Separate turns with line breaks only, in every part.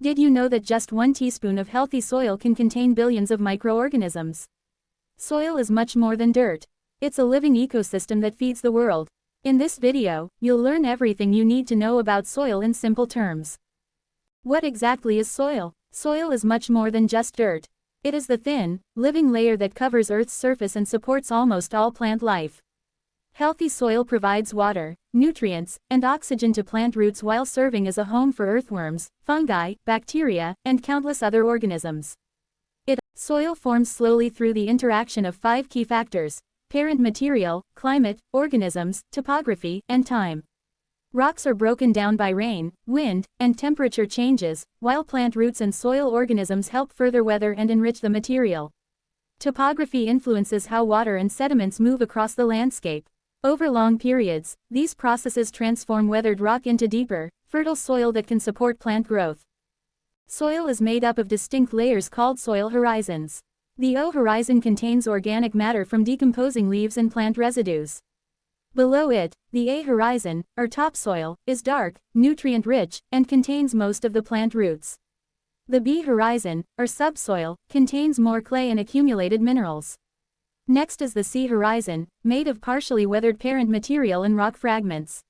Did you know that just 1 teaspoon of healthy soil can contain billions of microorganisms? Soil is much more than dirt. It's a living ecosystem that feeds the world. In this video, you'll learn everything you need to know about soil in simple terms. What exactly is soil? Soil is much more than just dirt. It is the thin, living layer that covers Earth's surface and supports almost all plant life. Healthy soil provides water, nutrients, and oxygen to plant roots while serving as a home for earthworms, fungi, bacteria, and countless other organisms. Soil forms slowly through the interaction of 5 key factors: parent material, climate, organisms, topography, and time. Rocks are broken down by rain, wind, and temperature changes, while plant roots and soil organisms help further weather and enrich the material. Topography influences how water and sediments move across the landscape. Over long periods, these processes transform weathered rock into deeper, fertile soil that can support plant growth. Soil is made up of distinct layers called soil horizons. The O horizon contains organic matter from decomposing leaves and plant residues. Below it, the A horizon, or topsoil, is dark, nutrient-rich, and contains most of the plant roots. The B horizon, or subsoil, contains more clay and accumulated minerals. Next is the C horizon, made of partially weathered parent material and rock fragments.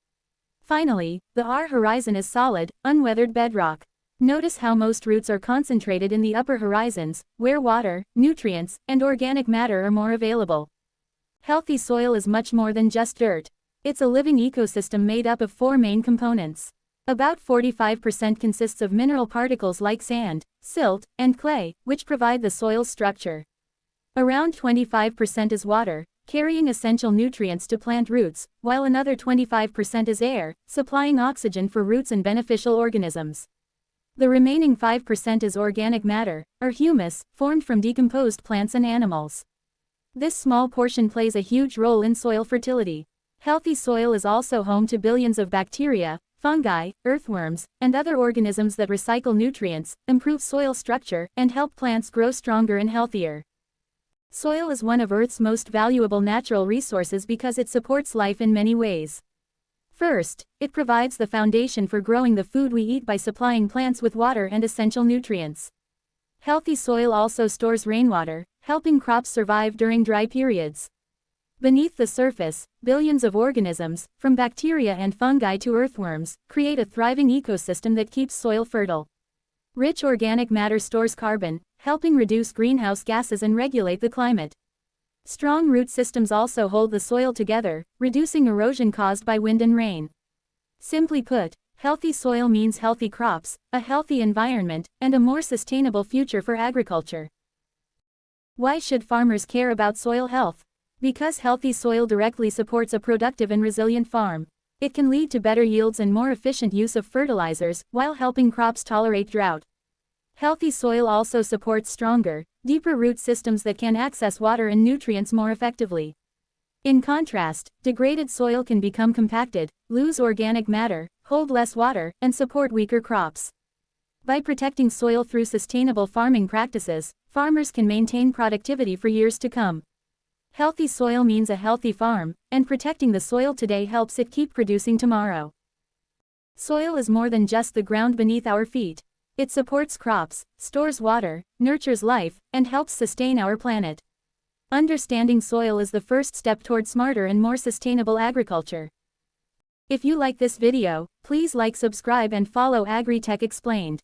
Finally, the R horizon is solid, unweathered bedrock. Notice how most roots are concentrated in the upper horizons, where water, nutrients, and organic matter are more available. Healthy soil is much more than just dirt. It's a living ecosystem made up of 4 main components. About 45% consists of mineral particles like sand, silt, and clay, which provide the soil's structure. Around 25% is water, carrying essential nutrients to plant roots, while another 25% is air, supplying oxygen for roots and beneficial organisms. The remaining 5% is organic matter, or humus, formed from decomposed plants and animals. This small portion plays a huge role in soil fertility. Healthy soil is also home to billions of bacteria, fungi, earthworms, and other organisms that recycle nutrients, improve soil structure, and help plants grow stronger and healthier. Soil is one of Earth's most valuable natural resources because it supports life in many ways. First, it provides the foundation for growing the food we eat by supplying plants with water and essential nutrients. Healthy soil also stores rainwater, helping crops survive during dry periods. Beneath the surface, billions of organisms, from bacteria and fungi to earthworms, create a thriving ecosystem that keeps soil fertile. Rich organic matter stores carbon, helping reduce greenhouse gases and regulate the climate. Strong root systems also hold the soil together, reducing erosion caused by wind and rain. Simply put, healthy soil means healthy crops, a healthy environment, and a more sustainable future for agriculture. Why should farmers care about soil health? Because healthy soil directly supports a productive and resilient farm. It can lead to better yields and more efficient use of fertilizers, while helping crops tolerate drought. Healthy soil also supports stronger, deeper root systems that can access water and nutrients more effectively. In contrast, degraded soil can become compacted, lose organic matter, hold less water, and support weaker crops. By protecting soil through sustainable farming practices, farmers can maintain productivity for years to come. Healthy soil means a healthy farm, and protecting the soil today helps it keep producing tomorrow. Soil is more than just the ground beneath our feet. It supports crops, stores water, nurtures life, and helps sustain our planet. Understanding soil is the first step toward smarter and more sustainable agriculture. If you like this video, please like, subscribe, and follow AgriTech Explained.